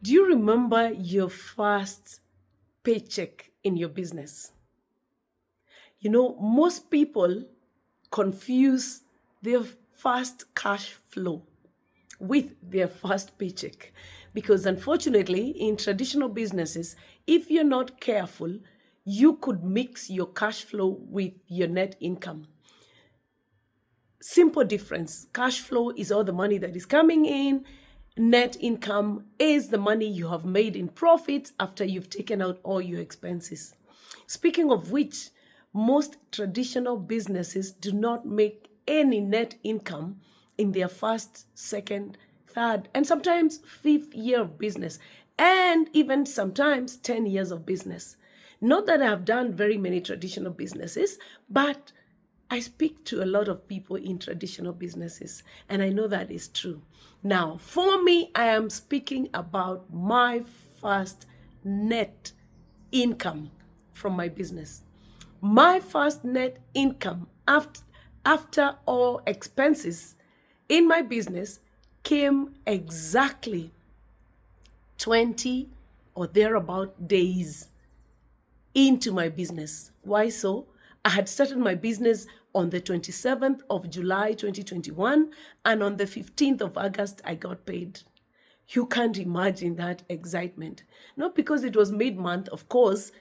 Do you remember your first paycheck in your business? Most people confuse their first cash flow with their first paycheck because unfortunately in traditional businesses, if you're not careful, you could mix your cash flow with your net income. Simple difference. Cash flow is all the money that is coming in. Net income is the money you have made in profits after you've taken out all your expenses. Speaking of which, most traditional businesses do not make any net income in their first, second, third, and sometimes fifth year of business, and even sometimes 10 years of business. Not that I have done very many traditional businesses, but I speak to a lot of people in traditional businesses, and I know that is true. Now, for me, I am speaking about my first net income from my business. My first net income after all expenses in my business came exactly 20 or thereabout days into my business. Why so? I had started my business on the 27th of July 2021, and on the 15th of August, I got paid. You can't imagine that excitement. Not because it was mid-month, of course,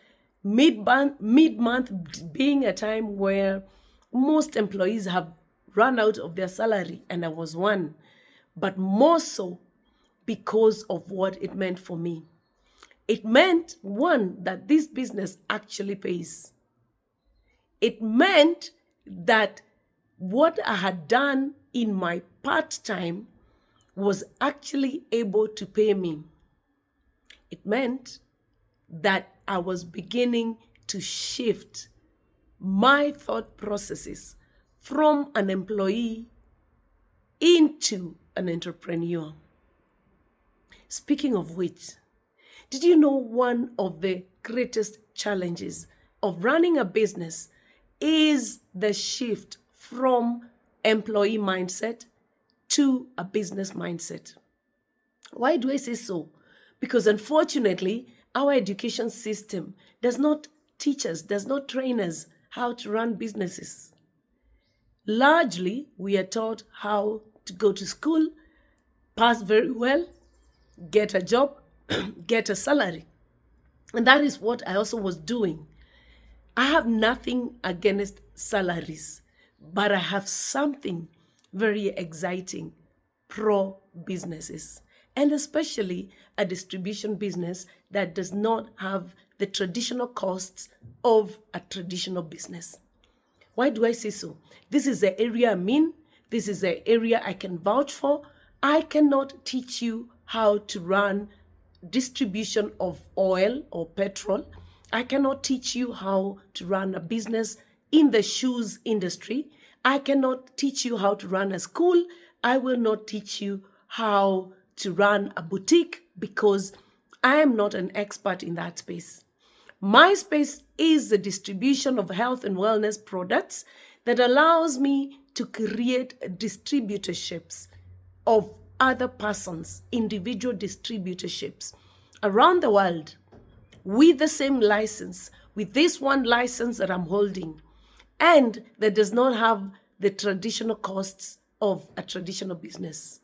mid-month being a time where most employees have run out of their salary, and I was one, but more so because of what it meant for me. It meant, one, that this business actually pays. It meant that what I had done in my part-time was actually able to pay me. It meant that I was beginning to shift my thought processes from an employee into an entrepreneur. Speaking of which, did you know one of the greatest challenges of running a business is the shift from employee mindset to a business mindset? Why do I say so? Because unfortunately, our education system does not teach us, does not train us how to run businesses. Largely, we are taught how to go to school, pass very well, get a job, get a salary. And that is what I also was doing. I have nothing against salaries, but I have something very exciting pro businesses, and especially a distribution business that does not have the traditional costs of a traditional business. Why do I say so? This is the area I'm in. This is the area I can vouch for. I cannot teach you how to run distribution of oil or petrol. I cannot teach you how to run a business in the shoes industry. I cannot teach you how to run a school. I will not teach you how to run a boutique because I am not an expert in that space. My space is the distribution of health and wellness products that allows me to create distributorships of other persons, individual distributorships around the world with the same license, with this one license that I'm holding, and that does not have the traditional costs of a traditional business.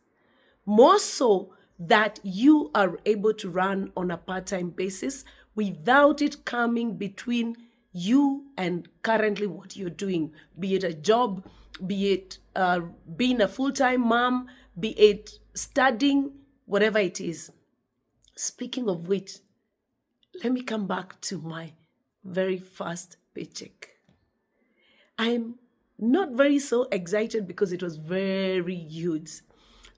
More so that you are able to run on a part-time basis without it coming between you and currently what you're doing, be it a job, be it being a full-time mom, be it studying, whatever it is. Speaking of which, let me come back to my very first paycheck. I'm not very so excited because it was very huge.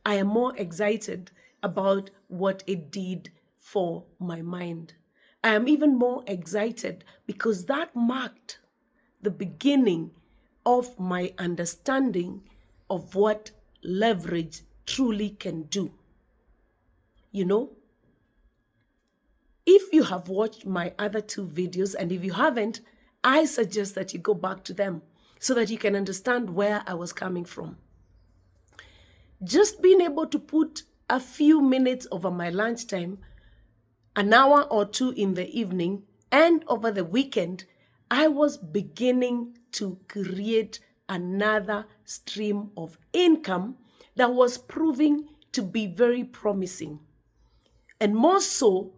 I am more excited about what it did for my mind. I am even more excited because that marked the beginning of my understanding of what leverage truly can do. If you have watched my other two videos, and if you haven't, I suggest that you go back to them so that you can understand where I was coming from. Just being able to put a few minutes over my lunchtime an hour or two in the evening, and over the weekend, I was beginning to create another stream of income that was proving to be very promising. And more so,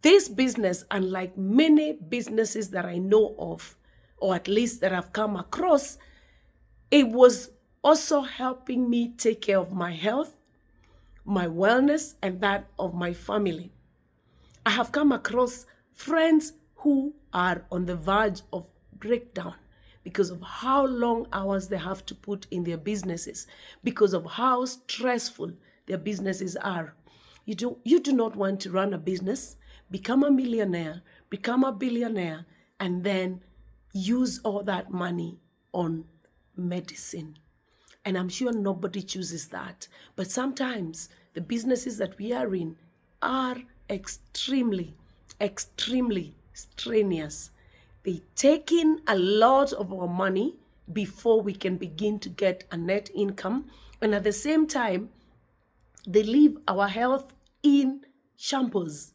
this business, unlike many businesses that I know of, or at least that I've come across, it was also helping me take care of my health, my wellness, and that of my family. I have come across friends who are on the verge of breakdown because of how long hours they have to put in their businesses, because of how stressful their businesses are. You do not want to run a business, become a millionaire, become a billionaire, and then use all that money on medicine. And I'm sure nobody chooses that. But sometimes the businesses that we are in are extremely strenuous. They take in a lot of our money before we can begin to get a net income. And at the same time, they leave our health in shambles.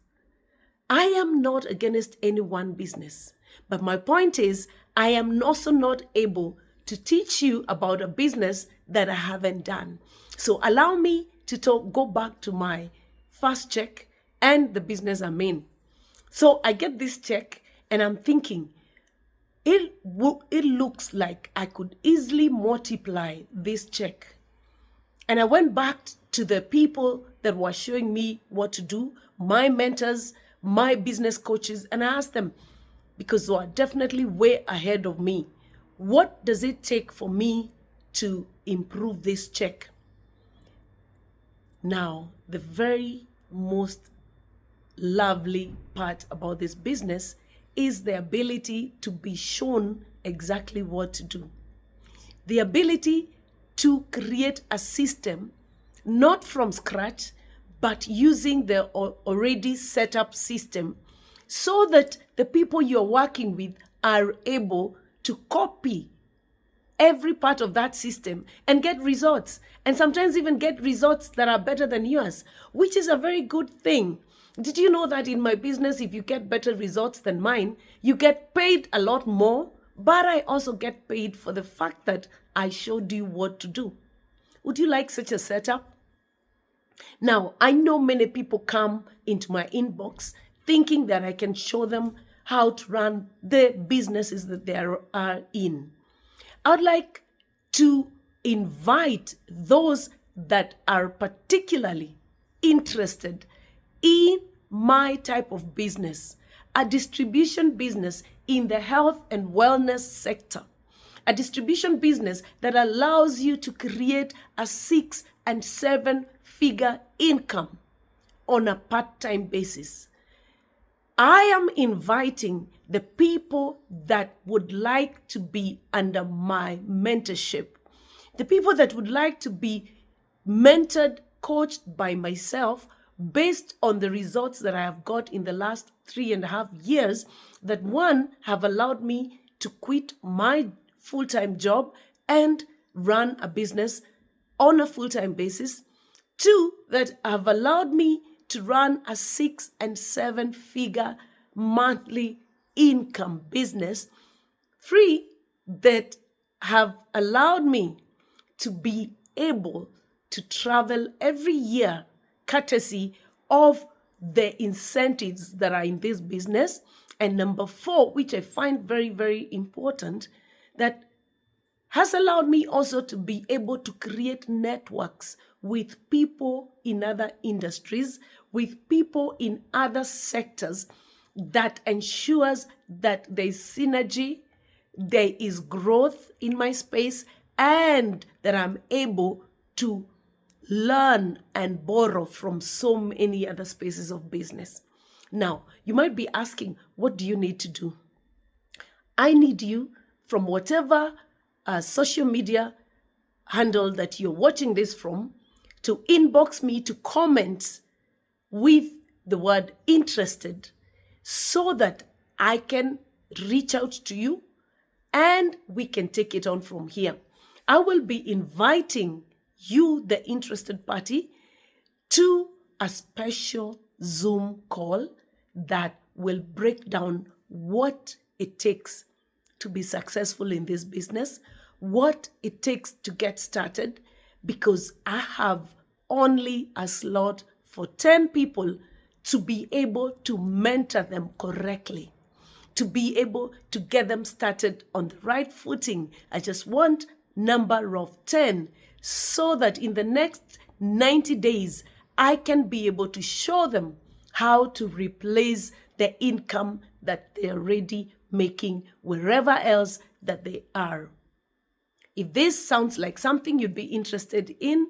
I am not against any one business, but my point is, I am also not able to teach you about a business that I haven't done. So allow me to go back to my first check and the business I'm in. So I get this check and I'm thinking, it looks like I could easily multiply this check. And I went back to the people that were showing me what to do, my mentors, my business coaches, and I asked them, because they are definitely way ahead of me, what does it take for me to improve this check? Now, the very most lovely part about this business is the ability to be shown exactly what to do. The ability to create a system, not from scratch, but using the already set up system, so that the people you're working with are able to copy every part of that system and get results, and sometimes even get results that are better than yours, which is a very good thing. Did you know that in my business, if you get better results than mine, you get paid a lot more, but I also get paid for the fact that I showed you what to do. Would you like such a setup? Now, I know many people come into my inbox thinking that I can show them how to run the businesses that they are in. I would like to invite those that are particularly interested in my type of business, a distribution business in the health and wellness sector, a distribution business that allows you to create a 6 and 7 figure income on a part-time basis. I am inviting the people that would like to be under my mentorship, the people that would like to be mentored, coached by myself based on the results that I have got in the last 3.5 years, that one, have allowed me to quit my full-time job and run a business on a full-time basis. 2, that have allowed me to run a 6 and 7 figure monthly income business. 3, that have allowed me to be able to travel every year courtesy of the incentives that are in this business. And number 4, which I find very, very important, that has allowed me also to be able to create networks with people in other industries, with people in other sectors, that ensures that there is synergy, there is growth in my space, and that I'm able to learn and borrow from so many other spaces of business. Now, you might be asking, what do you need to do? I need you, from whatever social media handle that you're watching this from, to inbox me, to comment with the word interested, so that I can reach out to you and we can take it on from here. I will be inviting you, the interested party, to a special Zoom call that will break down what it takes to be successful in this business, what it takes to get started, because I have only a slot for 10 people to be able to mentor them correctly, to be able to get them started on the right footing. I just want number of 10 so that in the next 90 days, I can be able to show them how to replace the income that they're already making wherever else that they are. If this sounds like something you'd be interested in,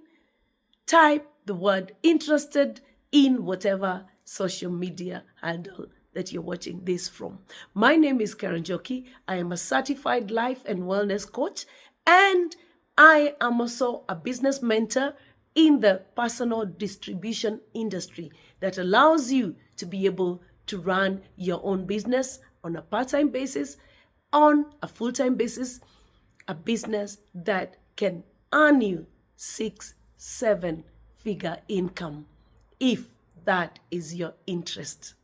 type the word interested in whatever social media handle that you're watching this from. My name is Karen Joki. I am a certified life and wellness coach, and I am also a business mentor in the personal distribution industry that allows you to be able to run your own business on a part-time basis, on a full-time basis, a business that can earn you 6-7 figure income if that is your interest.